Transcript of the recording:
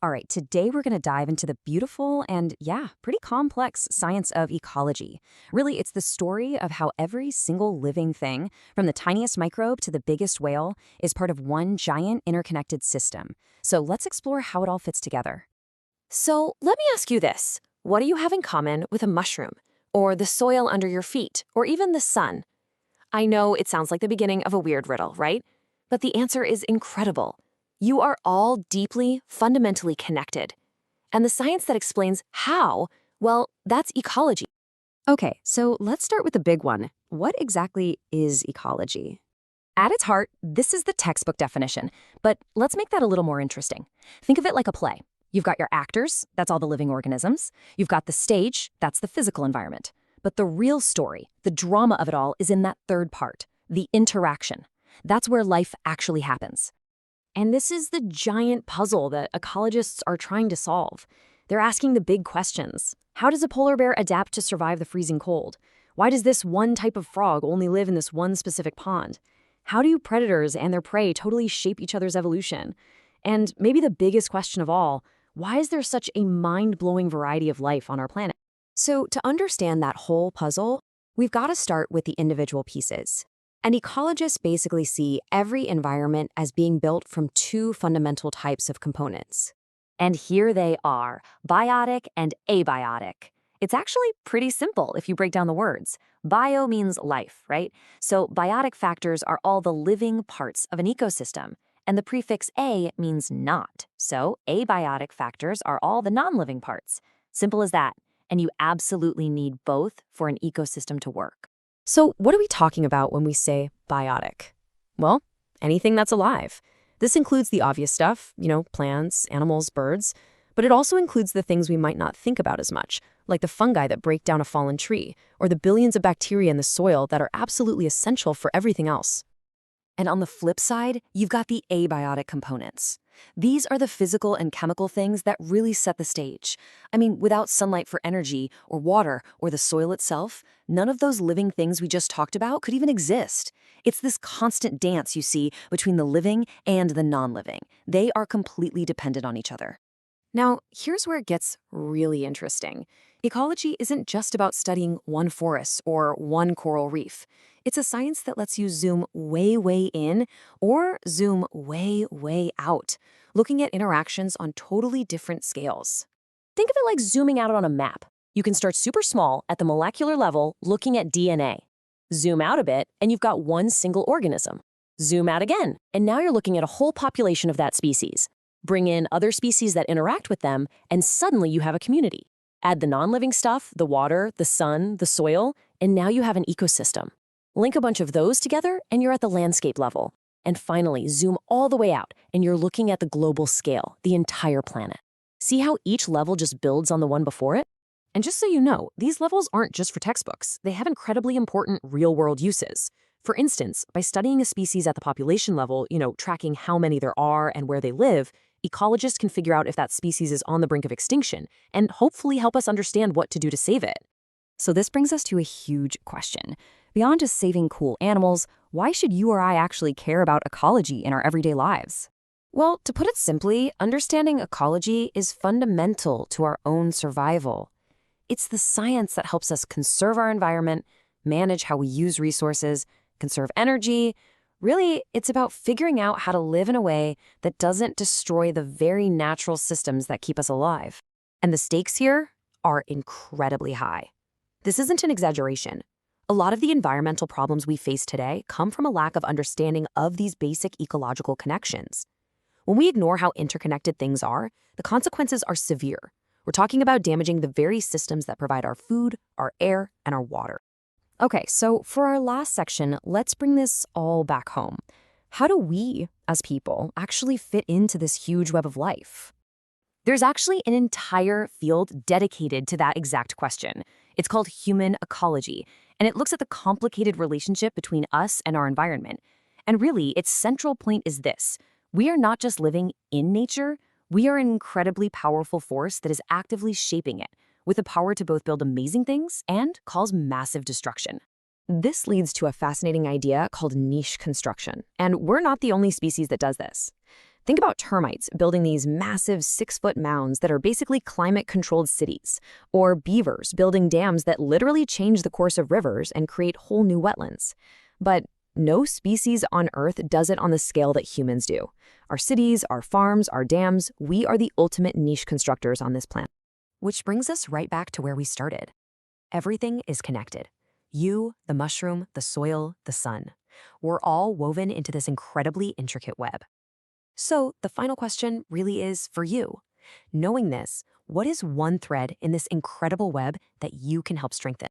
All right, today we're going to dive into the beautiful and, yeah, pretty complex science of ecology. Really, it's the story of how every single living thing, from the tiniest microbe to the biggest whale, is part of one giant interconnected system. So let's explore how it all fits together. So let me ask you this. What do you have in common with a mushroom, or the soil under your feet, or even the sun? I know it sounds like the beginning of a weird riddle, right? But the answer is incredible. You are all deeply, fundamentally connected. And the science that explains how, well, that's ecology. Okay, so let's start with the big one. What exactly is ecology? At its heart, this is the textbook definition, but let's make that a little more interesting. Think of it like a play. You've got your actors, that's all the living organisms. You've got the stage, that's the physical environment. But the real story, the drama of it all, is in that third part, the interaction. That's where life actually happens. And this is the giant puzzle that ecologists are trying to solve. They're asking the big questions. How does a polar bear adapt to survive the freezing cold? Why does this one type of frog only live in this one specific pond? How do predators and their prey totally shape each other's evolution? And maybe the biggest question of all, why is there such a mind-blowing variety of life on our planet? So to understand that whole puzzle, we've got to start with the individual pieces. And ecologists basically see every environment as being built from two fundamental types of components. And here they are, biotic and abiotic. It's actually pretty simple if you break down the words. Bio means life, right? So biotic factors are all the living parts of an ecosystem. And the prefix a means not. So abiotic factors are all the non-living parts. Simple as that. And you absolutely need both for an ecosystem to work. So what are we talking about when we say biotic? Well, anything that's alive. This includes the obvious stuff, plants, animals, birds, but it also includes the things we might not think about as much, like the fungi that break down a fallen tree, or the billions of bacteria in the soil that are absolutely essential for everything else. And on the flip side, you've got the abiotic components. These are the physical and chemical things that really set the stage. I mean, without sunlight for energy, or water, or the soil itself, none of those living things we just talked about could even exist. It's this constant dance you see between the living and the non-living. They are completely dependent on each other. Now, here's where it gets really interesting. Ecology isn't just about studying one forest or one coral reef. It's a science that lets you zoom way, way in or zoom way, way out, looking at interactions on totally different scales. Think of it like zooming out on a map. You can start super small at the molecular level looking at DNA. Zoom out a bit and you've got one single organism. Zoom out again, and now you're looking at a whole population of that species. Bring in other species that interact with them, and suddenly you have a community. Add the non-living stuff, the water, the sun, the soil, and now you have an ecosystem. Link a bunch of those together, and you're at the landscape level. And finally, zoom all the way out, and you're looking at the global scale, the entire planet. See how each level just builds on the one before it? And just so you know, these levels aren't just for textbooks. They have incredibly important real-world uses. For instance, by studying a species at the population level, tracking how many there are and where they live, ecologists can figure out if that species is on the brink of extinction and hopefully help us understand what to do to save it. So this brings us to a huge question. Beyond just saving cool animals, why should you or I actually care about ecology in our everyday lives? Well, to put it simply, understanding ecology is fundamental to our own survival. It's the science that helps us conserve our environment, manage how we use resources, conserve energy. Really, it's about figuring out how to live in a way that doesn't destroy the very natural systems that keep us alive. And the stakes here are incredibly high. This isn't an exaggeration. A lot of the environmental problems we face today come from a lack of understanding of these basic ecological connections. When we ignore how interconnected things are, the consequences are severe. We're talking about damaging the very systems that provide our food, our air, and our water. Okay, so for our last section, let's bring this all back home. How do we, as people, actually fit into this huge web of life? There's actually an entire field dedicated to that exact question. It's called human ecology, and it looks at the complicated relationship between us and our environment. And really, its central point is this. We are not just living in nature, we are an incredibly powerful force that is actively shaping it, with the power to both build amazing things and cause massive destruction. This leads to a fascinating idea called niche construction, and we're not the only species that does this. Think about termites building these massive 6-foot mounds that are basically climate-controlled cities, or beavers building dams that literally change the course of rivers and create whole new wetlands. But no species on Earth does it on the scale that humans do. Our cities, our farms, our dams, we are the ultimate niche constructors on this planet. Which brings us right back to where we started. Everything is connected. You, the mushroom, the soil, the sun. We're all woven into this incredibly intricate web. So the final question really is for you. Knowing this, what is one thread in this incredible web that you can help strengthen?